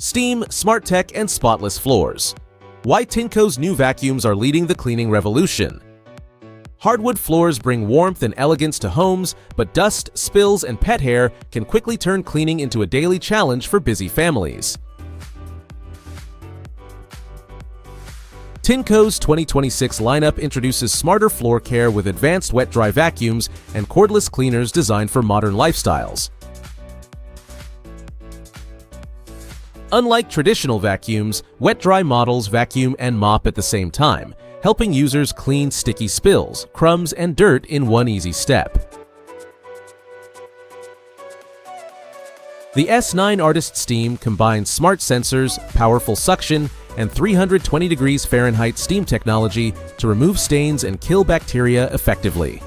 Steam, smart tech, and spotless floors. Why Tineco's new vacuums are leading the cleaning revolution. Hardwood floors bring warmth and elegance to homes, but dust, spills, and pet hair can quickly turn cleaning into a daily challenge for busy families. Tineco's 2026 lineup introduces smarter floor care with advanced wet-dry vacuums and cordless cleaners designed for modern lifestyles. Unlike traditional vacuums, wet-dry models vacuum and mop at the same time, helping users clean sticky spills, crumbs, and dirt in one easy step. The S9 Artist Steam combines smart sensors, powerful suction, and 320 degrees Fahrenheit steam technology to remove stains and kill bacteria effectively.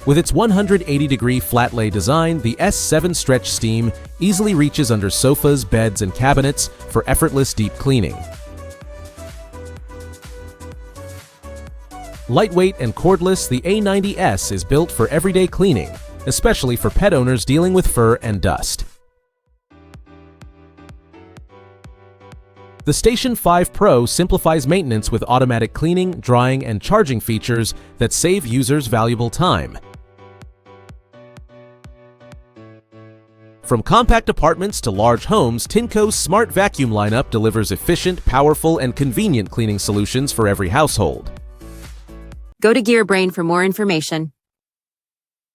With its 180-degree flat-lay design, the S7 Stretch Steam easily reaches under sofas, beds, and cabinets for effortless deep cleaning. Lightweight and cordless, the A90S is built for everyday cleaning, especially for pet owners dealing with fur and dust. The Station 5 Pro simplifies maintenance with automatic cleaning, drying, and charging features that save users valuable time. From compact apartments to large homes, Tineco's smart vacuum lineup delivers efficient, powerful, and convenient cleaning solutions for every household. Go to GearBrain for more information.